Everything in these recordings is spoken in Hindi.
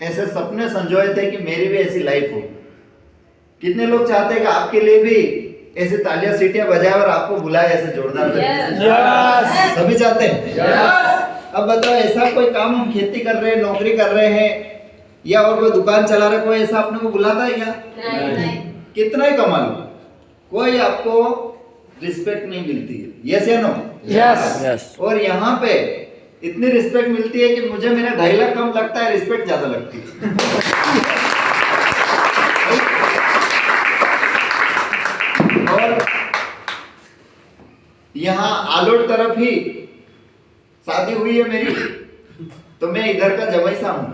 ऐसे सपने संजोए थे कि मेरी भी ऐसी लाइफ हो। कितने लोग चाहते हैं कि आपके लिए भी ऐसे तालियां सीटियां बजाए और आपको बुलाए ऐसे जोरदार Yes. सभी चाहते हैं। अब बताओ, ऐसा कोई काम हम खेती कर रहे हैं, नौकरी कर रहे हैं या और कोई दुकान चला रहे, कोई ऐसा अपने को बुलाता है क्या? नहीं। कितना ही कमा लो, कोई आपको रिस्पेक्ट नहीं मिलती है। यस या नो? Yes. और यहाँ पे इतनी रिस्पेक्ट मिलती है कि मुझे मेरा 2.5 लाख कम लगता है, रिस्पेक्ट ज्यादा लगती है। और यहाँ आलोट तरफ ही शादी हुई है मेरी, तो मैं इधर का जवैसा हूँ।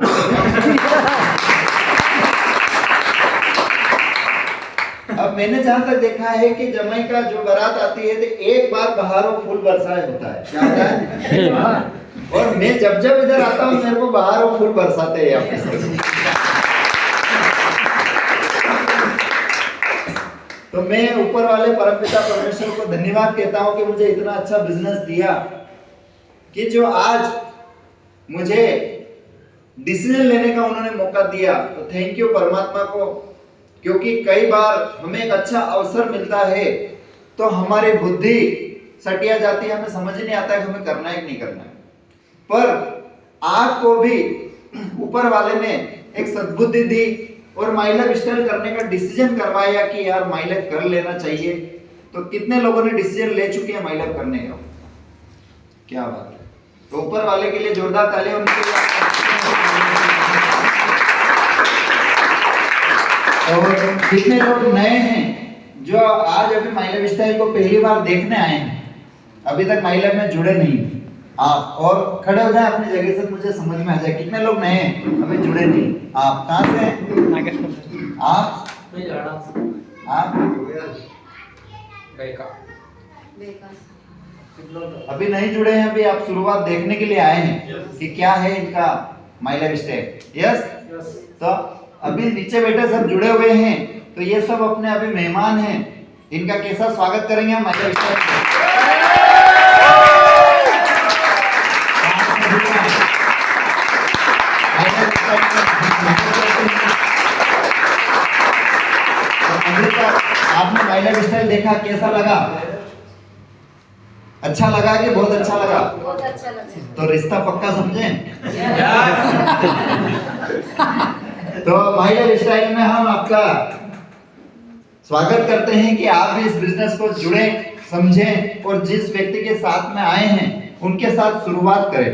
अब मैंने जहां तक देखा है कि जमाई का जो बारात आती है तो एक बार बहारों फूल बरसाए होता है, क्या होता है? और मैं जब जब इधर आता हूँ मेरे को बहारों फूल बरसाते हैं यहाँ। तो मैं ऊपर वाले परमपिता परमेश्वर को धन्यवाद कहता हूँ कि मुझे इतना अच्छा बिजनेस दिया कि जो आज मुझे डिसीजन लेने का उन्होंने मौका दिया। तो थैंक यू परमात्मा को, क्योंकि कई बार हमें एक अच्छा अवसर मिलता है तो हमारी बुद्धि सटिया जाती है, हमें समझ नहीं आता है कि हमें करना है कि नहीं करना है। पर आपको भी ऊपर वाले ने एक सद्बुद्धि दी और माई लाइफ स्टाइल करने का डिसीजन करवाया कि यार माई लाइफ कर लेना चाहिए। तो कितने लोगों ने डिसीजन ले चुके हैं माई लाइफ करने का? क्या बात है। तो ऊपर वाले के लिए जोरदार तालियां होनी चाहिए। और कितने लोग नए हैं जो आज अभी माई लाइफ स्टाइल को पहली बार देखने आए हैं, अभी तक माई लाइफ में जुड़े नहीं आप, और खड़े हो जाए अपनी जगह से, मुझे समझ में आ जाए कितने लोग नए हैं अभी जुड़े नहीं। आप कहाँ से हैं? आप अभी नहीं जुड़े हैं, अभी आप शुरुआत देखने के लिए आए हैं कि क्या है इनका माई लाइफ स्टाइल। यस। तो अभी नीचे बैठे सब जुड़े हुए हैं, तो ये सब अपने अभी मेहमान हैं, इनका कैसा स्वागत करेंगे हम माई लाइफ स्टाइल। आपने माई लाइफ स्टाइल देखा, कैसा लगा? अच्छा लगा कि बहुत अच्छा लगा? बहुत अच्छा लगा। तो रिश्ता पक्का समझे। तो माई लाइफ स्टाइल में हम आपका स्वागत करते हैं कि आप भी इस बिजनेस को जुड़े, समझें और जिस व्यक्ति के साथ में आए हैं उनके साथ शुरुआत करें।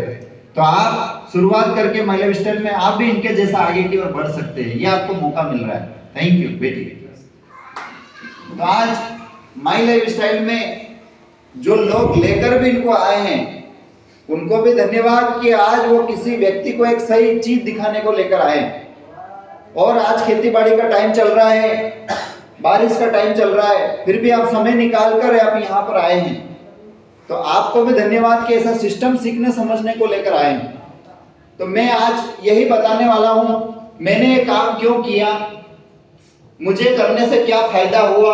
तो आप शुरुआत करके माई लाइफ स्टाइल में आप भी इनके जैसा आगे की ओर बढ़ सकते हैं, ये आपको मौका मिल रहा है। थैंक यू बेटी। तो आज माई लाइफ स्टाइल में जो लोग लेकर भी इनको आए हैं उनको भी धन्यवाद कि आज वो किसी व्यक्ति को एक सही चीज दिखाने को लेकर आए। और आज खेती बाड़ी का टाइम चल रहा है, बारिश का टाइम चल रहा है, फिर भी आप समय निकाल कर आप यहाँ पर आए हैं। तो आपको भी धन्यवाद कि ऐसा सिस्टम सीखने समझने को लेकर आए हैं। तो मैं आज यही बताने वाला हूँ मैंने ये काम क्यों किया, मुझे करने से क्या फायदा हुआ,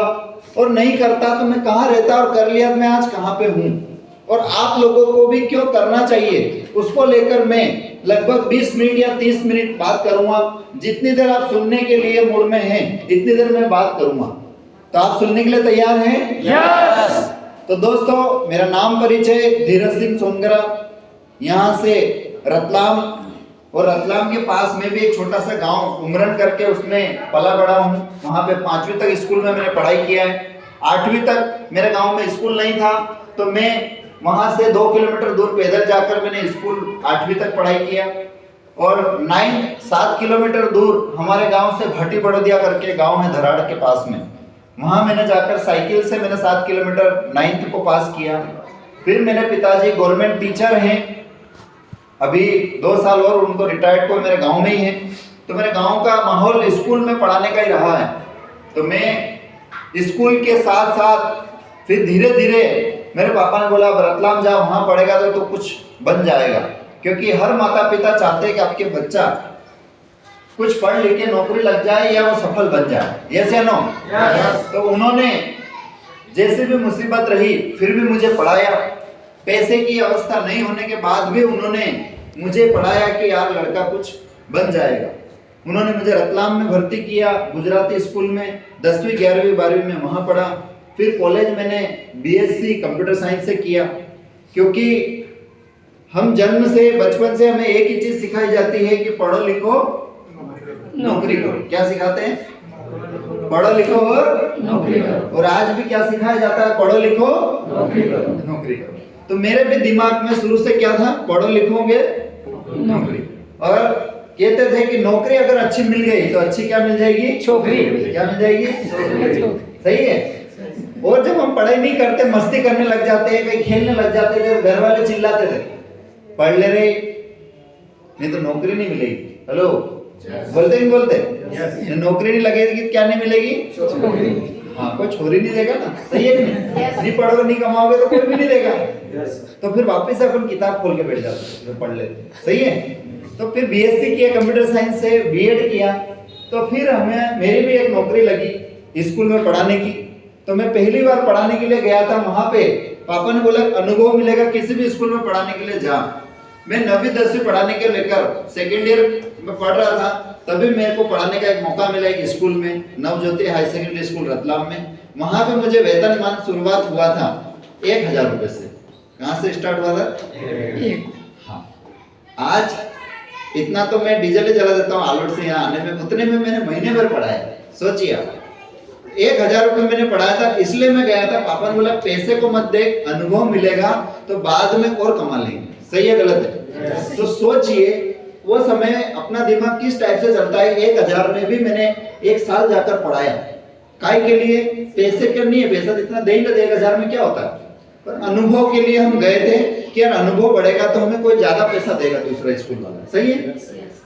और नहीं करता तो मैं कहाँ रहता, और कर लिया तो मैं आज कहाँ पे हूँ, और आप लोगों को भी क्यों करना चाहिए उसको लेकर मैं लगभग 20 मिनट या 30 मिनट बात करूंगा। जितनी देर आप सुनने के लिए मूड में हैं इतनी देर मैं बात करूंगा। तो आप सुनने के लिए तैयार हैं? Yes. तो दोस्तों, मेरा नाम परिचय धीरज सिंह सोनगरा, यहाँ से रतलाम, और रतलाम के पास में भी एक छोटा सा गांव उमरन करके उसमें पला बड़ा हूँ। वहाँ पे 5वीं तक स्कूल में मैंने पढ़ाई किया है। 8वीं तक मेरे गांव में स्कूल नहीं था, तो मैं वहाँ से 2 किलोमीटर दूर पैदल जाकर मैंने स्कूल 8वीं तक पढ़ाई किया। और 7 किलोमीटर दूर हमारे गांव से भट्टी बड़ोदिया करके गांव है धराड़ के पास में, वहाँ मैंने जाकर साइकिल से मैंने 7 किलोमीटर 9th को पास किया। फिर मेरे पिताजी गवर्नमेंट टीचर हैं, अभी 2 साल और उनको रिटायर्ड को मेरे गांव में ही है। तो मेरे गांव का माहौल स्कूल में पढ़ाने का ही रहा है। तो मैं स्कूल के साथ साथ फिर धीरे धीरे मेरे पापा ने बोला रतलाम जा, वहाँ पढ़ेगा तो कुछ बन जाएगा, क्योंकि हर माता पिता चाहते हैं कि आपके बच्चा कुछ पढ़ लिख के नौकरी लग जाए या वो सफल बन जाए। यस या नो? तो उन्होंने जैसे भी मुसीबत रही फिर भी मुझे पढ़ाया। पैसे की अवस्था नहीं होने के बाद भी उन्होंने मुझे पढ़ाया कि यार लड़का कुछ बन जाएगा। उन्होंने मुझे रतलाम में भर्ती किया गुजराती स्कूल में, 10वीं 11वीं 12वीं में वहाँ पढ़ा। फिर कॉलेज मैंने बीएससी कंप्यूटर साइंस से किया, क्योंकि हम जन्म से बचपन से हमें एक ही चीज सिखाई जाती है कि पढ़ो लिखो नौकरी करो। क्या सिखाते हैं? पढ़ो लिखो और नौकरी करो। और आज भी क्या सिखाया जाता है? पढ़ो लिखो नौकरी करो। नौकरी करो। तो मेरे भी दिमाग में शुरू से क्या था? पढ़ो लिखोगे नौकरी। और कहते थे कि नौकरी अगर अच्छी मिल गई तो अच्छी क्या मिल जाएगी? छोकरी। क्या मिल जाएगी? सही है। और जब हम पढ़ाई नहीं करते, मस्ती करने लग जाते हैं, कहीं खेलने लग जाते थे, घर वाले चिल्लाते थे पढ़ ले रे, नहीं तो नौकरी नहीं मिलेगी। हेलो, बोलते नहीं बोलते? नौकरी नहीं लगेगी, क्या नहीं मिलेगी? हाँ, कोई छोरी नहीं देगा ना। सही है कि नहीं? नहीं पढ़ोगे नहीं कमाओगे तो कोई भी नहीं देगा। तो फिर वापस से अपन किताब खोल के बैठ जाते, पढ़ लेते। सही है। तो फिर बीएससी किया कंप्यूटर साइंस से, बीएड किया। तो फिर हमें मेरी भी एक नौकरी लगी स्कूल में पढ़ाने की। तो मैं पहली बार पढ़ाने के लिए गया था वहां पे। पापा ने बोला अनुभव मिलेगा, किसी भी स्कूल में पढ़ाने के लिए जा। मैं 9वीं 10वीं पढ़ाने के लेकर सेकेंड ईयर में पढ़ रहा था, तभी मेरे को पढ़ाने का एक मौका मिला एक स्कूल में, Navjyoti high secondary school Ratlam में। वहां पे मुझे वेतनमान शुरुआत हुआ था 1000 रुपए से। कहाँ से स्टार्ट हुआ था? हाँ, आज इतना तो मैं डीजल ही जला देता हूँ आलोट से यहाँ आने में, उतने में मैंने महीने भर पढ़ाया। सोचिए आप, 1000 रुपए मैंने पढ़ाया था, इसलिए मैं गया था। पापा ने बोला पैसे को मत देख, अनुभव मिलेगा तो बाद में और कमा लेंगे। सही है गलत है? तो सोचिए वो समय अपना दिमाग किस टाइप से चलता है। 1000 में भी मैंने 1 साल जाकर पढ़ाया। काय के लिए? पैसे के नहीं है, पैसा इतना दे ही ना, 1000 में क्या होता है, पर अनुभव के लिए हम गए थे कि यार अनुभव बढ़ेगा तो हमें कोई ज्यादा पैसा देगा दूसरा स्कूल वाला। सही है।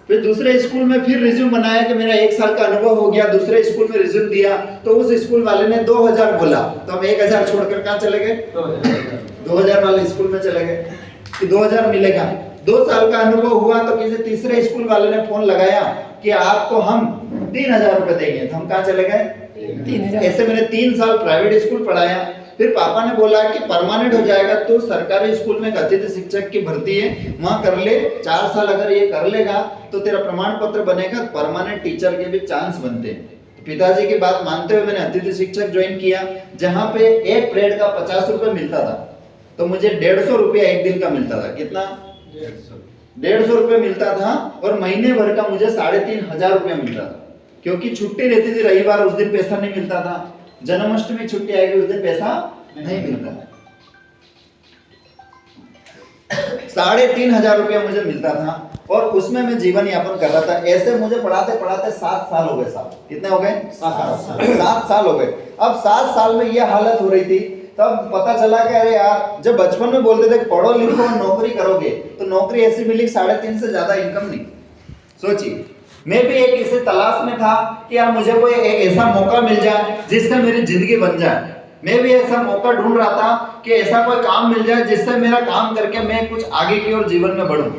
फिर दूसरे स्कूल में फिर रिज्यूम बनाया कि मेरा 1 साल का अनुभव हो गया। दूसरे स्कूल में रिज्यूम दिया तो उस स्कूल वाले ने 2000 बोला, तो हम 1000 छोड़कर कहाँ चले गए? 2000 वाले स्कूल में चले गए कि 2000 मिलेगा। 2 साल का अनुभव हुआ तो किसी तीसरे स्कूल वाले ने फोन लगाया कि आपको हम 3000 रुपए देंगे, तो हम कहाँ चले गए? 3000। ऐसे मैंने 3 साल प्राइवेट स्कूल पढ़ाया। फिर पापा ने बोला कि परमानेंट हो जाएगा तो सरकारी स्कूल में अतिथि शिक्षक की भर्ती है, वहां कर ले। 4 साल अगर ये कर लेगा तो तेरा प्रमाण पत्र बनेगा, परमानेंट टीचर के भी चांस बनते हैं। पिताजी की बात मानते हुए मैंने अतिथि शिक्षक ज्वाइन किया, जहां पे एक पीरियड का 50 रुपए मिलता था, तो मुझे 150 रुपया एक दिन का मिलता था। कितना? 150 रुपये मिलता था। और महीने भर का मुझे 3500 रुपया मिलता था, क्योंकि छुट्टी रहती थी। रविवार उस दिन पैसा नहीं मिलता था, जन्माष्टमी छुट्टी आएगी उस दिन पैसा नहीं मिलता था। 3500 रुपया मुझे मिलता था और उसमें मैं जीवन यापन कर रहा था। ऐसे मुझे पढ़ाते पढ़ाते 7 साल हो गए साहब। कितने हो गए? 7 साल हो गए। अब 7 साल में यह हालत हो रही थी, तब पता चला कि अरे यार, जब बचपन में बोलते थे पढ़ो लिखो नौकरी करोगे, तो नौकरी ऐसी मिली 3.5 से ज्यादा इनकम नहीं। सोचिए, मैं भी एक इसे तलाश में था कि यार मुझे कोई एक ऐसा मौका मिल जाए जिससे मेरी जिंदगी बन जाए। मैं भी ऐसा मौका ढूंढ रहा था कि ऐसा कोई काम मिल जाए जिससे मेरा काम करके मैं कुछ आगे की ओर जीवन में बढ़ूं।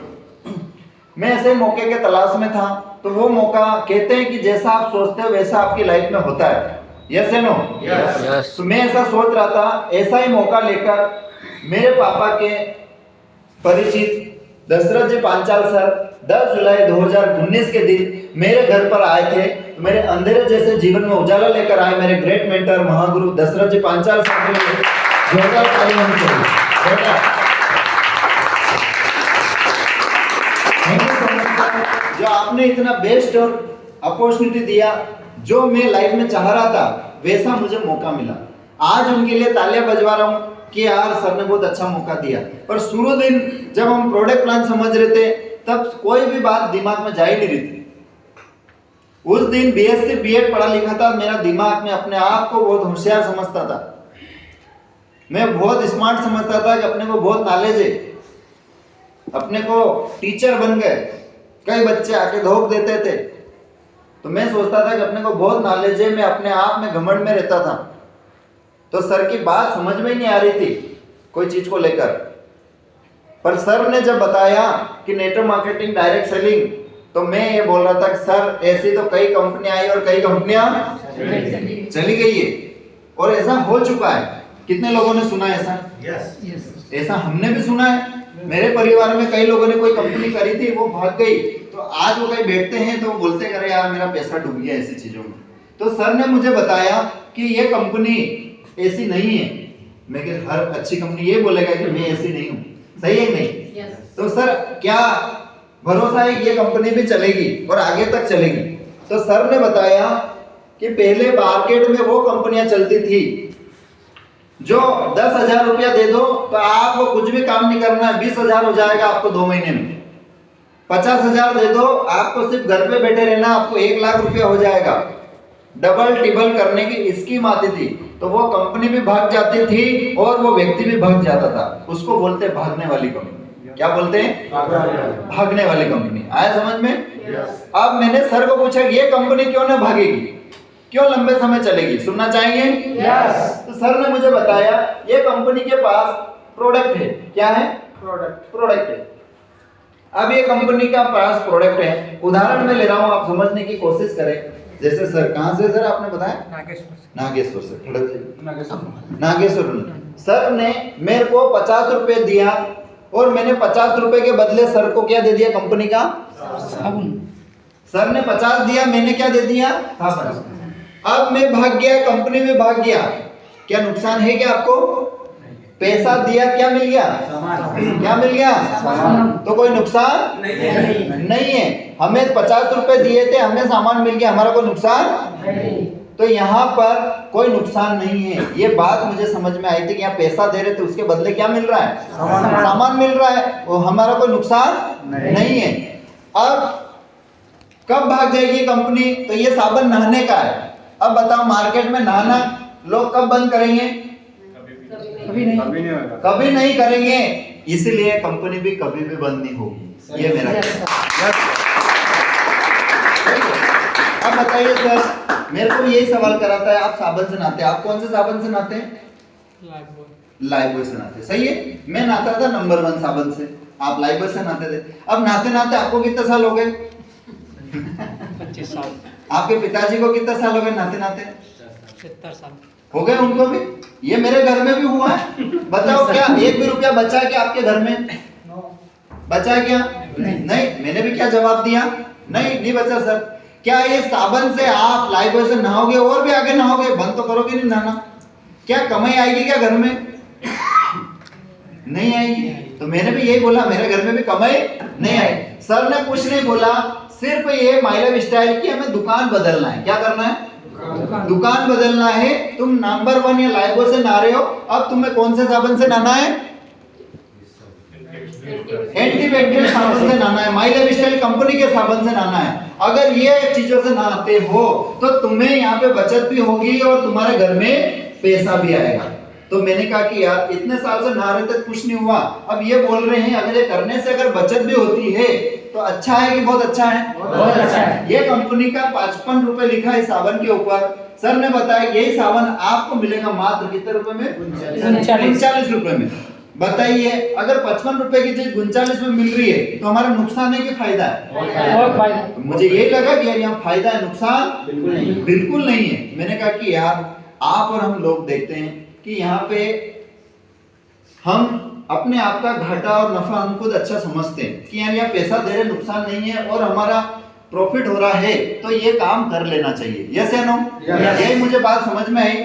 मैं ऐसे मौके के तलाश में था। तो वो मौका, कहते हैं कि जैसा आप सोचते हो वैसा आपकी लाइफ में होता है। यस या नो? यस। तो मैं ऐसा सोच रहा था, ऐसा ही मौका लेकर मेरे पापा के परिचित दशरथ जी पांचाल सर 10 जुलाई 2019 के दिन मेरे घर पर आए थे। तो मेरे अंधेरे जैसे जीवन में उजाला लेकर आए मेरे ग्रेट मेंटर महागुरु दशरथ जी पांचाल सर के लिए जोरदार ताली होनी चाहिए। जो आपने इतना बेस्ट और अपॉर्चुनिटी दिया, जो मैं लाइफ में चाह रहा था वैसा मुझे मौका मिला। आज उनके लिए तालियां बजवा रहा हूँ कि यार सर ने बहुत अच्छा मौका दिया। पर शुरू दिन जब हम प्रोडक्ट प्लान समझ रहे थे तब कोई भी बात दिमाग में जा ही नहीं रही थी। उस दिन बीएससी बीएड पढ़ा लिखा था, मेरा दिमाग में अपने आप को बहुत होशियार समझता था। मैं बहुत स्मार्ट समझता था कि अपने को बहुत नॉलेज है, अपने को टीचर बन गए। कई बच्चे आके धोख देते थे तो मैं सोचता था कि अपने को बहुत नॉलेज है, मैं अपने आप में घमंड में रहता था। तो सर की बात समझ में ही नहीं आ रही थी कोई चीज को लेकर। पर सर ने जब बताया कि नेटवर्क मार्केटिंग डायरेक्ट सेलिंग, तो मैं ये बोल रहा था कि सर ऐसी तो कई कंपनियां आई और कई कंपनियां चली गई है, और ऐसा हो चुका है। कितने लोगों ने सुना ऐसा? ऐसा हमने भी सुना है। मेरे परिवार में कई लोगों ने कोई कंपनी करी थी, वो भाग गई। तो आज वो कहीं बैठते हैं तो बोलते करे यार मेरा पैसा डूब गया ऐसी चीजों में। तो सर ने मुझे बताया कि ये कंपनी ऐसी नहीं है। मैं कि हर अच्छी कंपनी ये बोलेगा कि मैं ऐसी नहीं हूँ, सही है नहीं? तो सर क्या भरोसा है कि ये कंपनी भी चलेगी और आगे तक चलेगी? तो सर ने बताया कि पहले मार्केट में वो कंपनियां चलती थी जो 10,000 रुपया दे दो तो आपको कुछ भी काम नहीं करना है, 20,000 हो जाएगा आपको 2 महीने में। 50,000 दे दो, आपको सिर्फ घर पे बैठे रहना, आपको 1 लाख रुपया हो जाएगा। डबल टिबल करने की स्कीम आती थी, तो वो कंपनी भी भाग जाती थी और वो व्यक्ति भी भाग जाता था। उसको बोलते हैं भागने वाली कंपनी। क्या बोलते हैं? भागने वाली कंपनी। आया समझ में? अब मैंने सर को पूछा ये कंपनी क्यों ना भागेगी, क्यों लंबे समय चलेगी, सुनना चाहेंगे? तो सर ने मुझे बताया ये कंपनी के पास प्रोडक्ट है। क्या है? प्रोडक्ट है। अब ये कंपनी का पास प्रोडक्ट है, उदाहरण में ले रहा हूं, आप समझने की कोशिश करें। जैसे सर कहां से सर आपने बताया? नागेश्वर से। नागेश्वर सर ने मेरे को 50 रुपए दिया और मैंने 50 रुपए के बदले सर को क्या दे दिया? कंपनी का साबुन। सर ने 50 दिया, मैंने क्या दे दिया? साबुन। अब मैं भाग गया, कंपनी में भाग गया, क्या नुकसान है क्या आपको? पैसा दिया, क्या मिल गया? क्या मिल गया? तो कोई नुकसान नहीं है। हमें 50 रुपए दिए थे, हमें सामान मिल गया, हमारा कोई नुकसान? तो यहाँ पर कोई नुकसान नहीं है। ये बात मुझे समझ में आई थी कि यहाँ पैसा दे रहे थे, उसके बदले क्या मिल रहा है? सामान मिल रहा है, वो हमारा कोई नुकसान नहीं है। अब कब भाग जाएगी कंपनी? तो ये साबुन नहाने का है। अब बताओ मार्केट में नहाना लोग कब बंद करेंगे? कभी नहीं करेंगे। इसलिए कंपनी भी कभी भी बंद नहीं होगी। ये मेरा अब बताइए सर, मेरे को यही सवाल कराता है, आप साबुन से नहाते हैं, आप कौन से साबुन से नहाते हैं? लाइफबॉय से नहाते। सही है, मैं नहाता था नंबर 1 साबुन से, आप लाइफबॉय से नहाते थे। अब नहाते नहाते आपको कितने साल हो गए? 25 साल। आपके पिताजी को कितने साल हो गए नहाते नहाते? 70 साल हो गए उनको भी। ये मेरे घर में भी हुआ है। बताओ क्या 1 भी रुपया बचा है क्या आपके घर में? बचा है क्या? नहीं। मैंने भी क्या जवाब दिया? नहीं बचा सर। क्या ये साबुन से आप लाइफबॉय से नहाओगे और भी आगे नहाओगे, बंद तो करोगे नहीं नहाना? क्या कमाई आएगी क्या घर में? नहीं आएगी। तो मैंने भी यही बोला, मेरे घर में भी कमाई नहीं आई। सर ने कुछ नहीं बोला, सिर्फ ये माय लाइफ स्टाइल की हमें दुकान बदलना है। क्या करना है? दुकान बदलना है। तुम नंबर 1 या लाइफबॉय से नहा रहे हो, अब तुम्हें कौन से साबुन से नहाना है? एंटीबैक्टीरियल साबुन से नहाना है, माय लाइफ स्टाइल कंपनी के साबुन से नहाना है। अगर ये चीजों से नहाते हो तो तुम्हें यहाँ पे बचत भी होगी और तुम्हारे घर में पैसा भी आएगा। तो मैंने कहा कि यार इतने साल से नहा रहे थे, कुछ नहीं हुआ, अब ये बोल रहे हैं अगर ये करने से अगर बचत भी होती है तो अच्छा है कि बहुत अच्छा है? बहुत अच्छा है। ये कंपनी का 55 रुपए लिखा है साबुन के ऊपर। सर ने बताया यही साबुन आपको मिलेगा मात्र कितने रुपए में? 39 रुपए में। बताइए अगर 55 रुपए की चीज 39 में मिल रही है तो हमारा नुकसान है कि फायदा है? तो मुझे यही लगा कि यार यहाँ फायदा है, नुकसान बिल्कुल नहीं है। मैंने कहा कि यार आप और हम लोग देखते हैं कि यहाँ पे हम अपने आप का घाटा और नफा हम खुद अच्छा समझते हैं कि यार यहाँ पैसा दे रहे, नुकसान नहीं है और हमारा प्रॉफिट हो रहा है, तो ये काम कर लेना चाहिए। यस या नो? यही मुझे बात समझ में आई।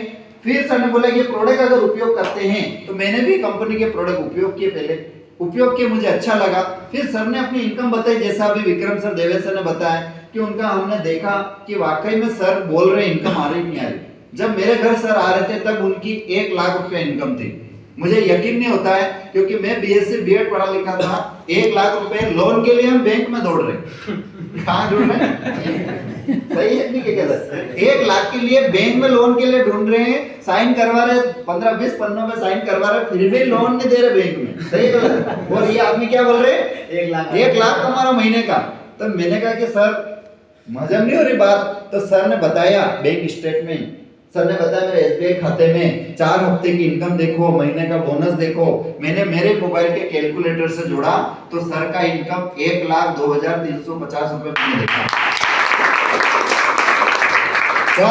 फिर सर ने बोला ये प्रोडक्ट अगर उपयोग करते हैं, तो मैंने भी कंपनी के प्रोडक्ट उपयोग किए, पहले उपयोग किए, मुझे अच्छा लगा। फिर सर ने अपनी इनकम बताई, जैसा अभी विक्रम सर, देवेश सर ने बताया कि उनका हमने देखा कि वाकई में सर बोल रहे इनकम आ रही नहीं आ रही। जब मेरे घर सर आ रहे थे तब उनकी 1 लाख रुपया इनकम थी। मुझे यकीन नहीं होता है क्योंकि मैं बीएससी बीएड पढ़ा लिखा था। 1 लाख रुपए लोन के लिए हम बैंक में दौड़ रहे। कहाँ ढूंढ रहे हैं? सही है नहीं? क्या कहता है? 1 लाख के लिए बैंक में लोन के लिए ढूंढ रहे हैं, साइन करवा रहे, 15-20 पन्नों में साइन करवा रहे, फिर भी लोन नहीं दे रहे बैंक में। सही है? और ये आदमी क्या बोल रहे हैं? 1 लाख तुम्हारा महीने का। तो मैंने कहा कि सर मजा नहीं हो रही बात। तो सर ने बताया बैंक स्टेटमेंट, सर ने बताया मेरे एसबीआई खाते में 4 हफ्ते की इनकम देखो, महीने का बोनस देखो। मैंने मेरे मोबाइल के कैलकुलेटर से जोड़ा तो सर का इनकम 1,02,350 रुपए मैंने देखा। तो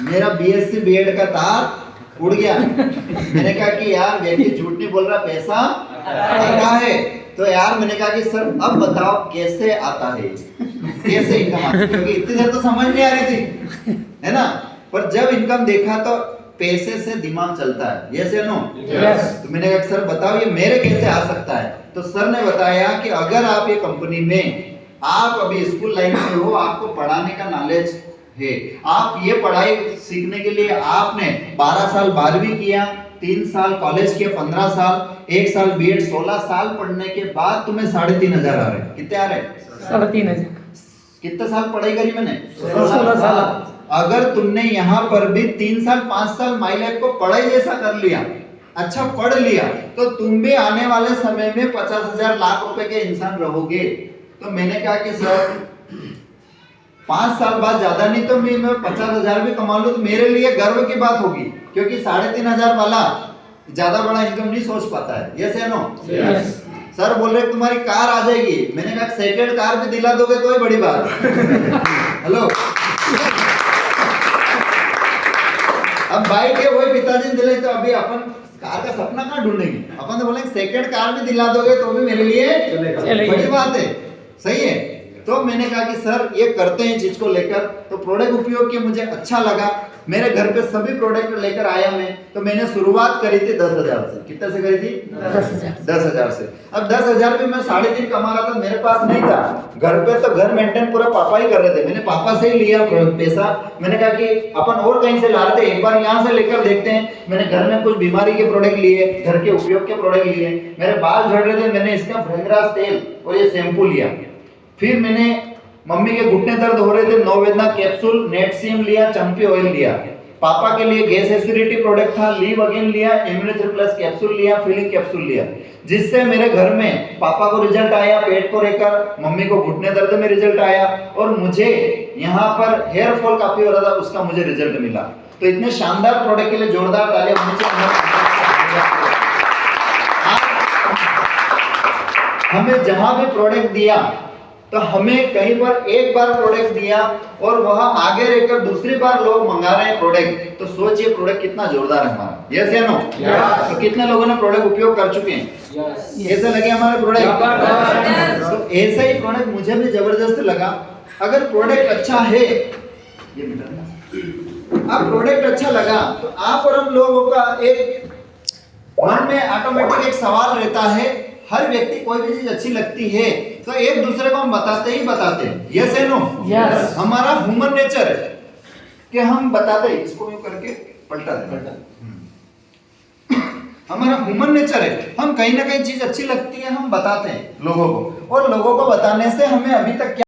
मेरा बीएससी बीएड का तार उड़ गया। मैंने कहा कि यार व्यक्ति झूठ नहीं बोल रहा, पैसा आता है। तो यार मैंने कहा कि सर अब बताओ कैसे आता है, कैसे इनकम आती है, क्योंकि इतनी देर तो समझ नहीं आ रही थी, है ना। पर जब इनकम देखा तो पैसे से दिमाग चलता है, यस या नो। तो मैंने कहा सर बताओ ये मेरे कैसे आ सकता है। तो सर ने बताया कि अगर आप ये कंपनी में, आप अभी स्कूल लाइफ में हो, आपको पढ़ाने का नॉलेज है, आप ये पढ़ाई सीखने के लिए आपने 12 साल 12वीं किया, 3 साल कॉलेज किया, 15 साल, 1 साल बीएड, 16 साल पढ़ने के बाद तुम्हें 3,500 आ रहे, कितने आ रहे? 3,500। कितने साल पढ़ाई करी मैंने? 16 साल। अगर तुमने यहाँ पर भी 3 साल 5 साल माई लाइफ को पढ़ाई जैसा कर लिया, अच्छा पढ़ लिया, तो तुम भी आने वाले समय में 50,000 लाख रुपए के इंसान रहोगे। तो मैंने कहा कि सर 5 साल बाद ज्यादा नहीं तो मैं 50,000 भी कमा लूं तो मेरे लिए गर्व की बात होगी, क्योंकि 3,500 वाला ज्यादा बड़ा इनकम नहीं सोच पाता है, यस या नो। सर बोल रहे तुम्हारी कार आ जाएगी, मैंने कहा सेकंड कार भी दिला दोगे तो ही बड़ी बात। हेलो, अब बाइक है वही पिताजी ने दिलाई, तो अभी अपन कार का सपना कहाँ ढूंढेंगे, अपन तो बोलेंगे सेकंड कार भी दिला दोगे तो भी मेरे लिए बड़ी बात है, सही है। तो मैंने कहा कि सर ये करते हैं चीज को लेकर, तो प्रोडक्ट उपयोग किया, मुझे अच्छा लगा, मेरे घर पे सभी प्रोडक्ट लेकर आया मैं। तो मैंने शुरुआत करी थी 10,000 से, कितने से करी थी? 10,000 से। अब 10,000 भी मैं 3.5 कमा रहा था, मेरे पास नहीं था, घर पे तो घर मेंटेन पूरा पापा ही कर रहे थे, मैंने पापा से ही लिया पैसा। मैंने कहा कि अपन और कहीं से ला रहे थे, एक बार यहाँ से लेकर देखते हैं। मैंने घर में कुछ बीमारी के प्रोडक्ट लिए, घर के उपयोग के प्रोडक्ट लिए, मेरे बाल झड़ रहे थे, मैंने इसका भृंगराज तेल और ये शैम्पू लिया। फिर मैंने मम्मी के घुटने दर्द हो रहे थे, नोवेदना कैप्सूल, नेटसीम लिया, चंपी ऑयल लिया। पापा के लिए गैस एसिडिटी प्रोडक्ट था, लीव अगेन लिया, इम्यूनिटी प्लस कैप्सूल लिया, फीलिंग कैप्सूल लिया, जिससे मेरे घर में पापा को रिजल्ट आया पेट को लेकर, मम्मी को घुटने दर्द में रिजल्ट आया, और मुझे यहाँ पर हेयर फॉल काफी हो रहा था, उसका मुझे रिजल्ट मिला। तो इतने शानदार प्रोडक्ट के लिए जोरदार तालियां होनी चाहिए। हमें जहां भी प्रोडक्ट दिया तो हमें कहीं पर एक बार प्रोडक्ट दिया और वह आगे रहकर दूसरी बार लोग मंगा रहे हैं प्रोडक्ट, तो सोचिए प्रोडक्ट कितना जोरदार है हमारा, यस या नो। तो कितने लोगों ने प्रोडक्ट उपयोग कर चुके हैं? कैसे लगे हमारे प्रोडक्ट? तो ऐसा ही प्रोडक्ट मुझे भी जबरदस्त लगा। अगर प्रोडक्ट अच्छा है, ये अब प्रोडक्ट अच्छा लगा तो आप और हम लोगों का एक मन में ऑटोमेटिक एक सवाल रहता है, हर व्यक्ति कोई भी चीज अच्छी लगती है तो एक दूसरे को हम बताते ही बताते हैं, यस है नो। हमारा ह्यूमन नेचर है कि हम बताते हैं, इसको यूं करके पलटा देते, हमारा ह्यूमन नेचर है, हम कहीं ना कहीं चीज अच्छी लगती है हम बताते हैं लोगों को, और लोगों को बताने से हमें अभी तक क्या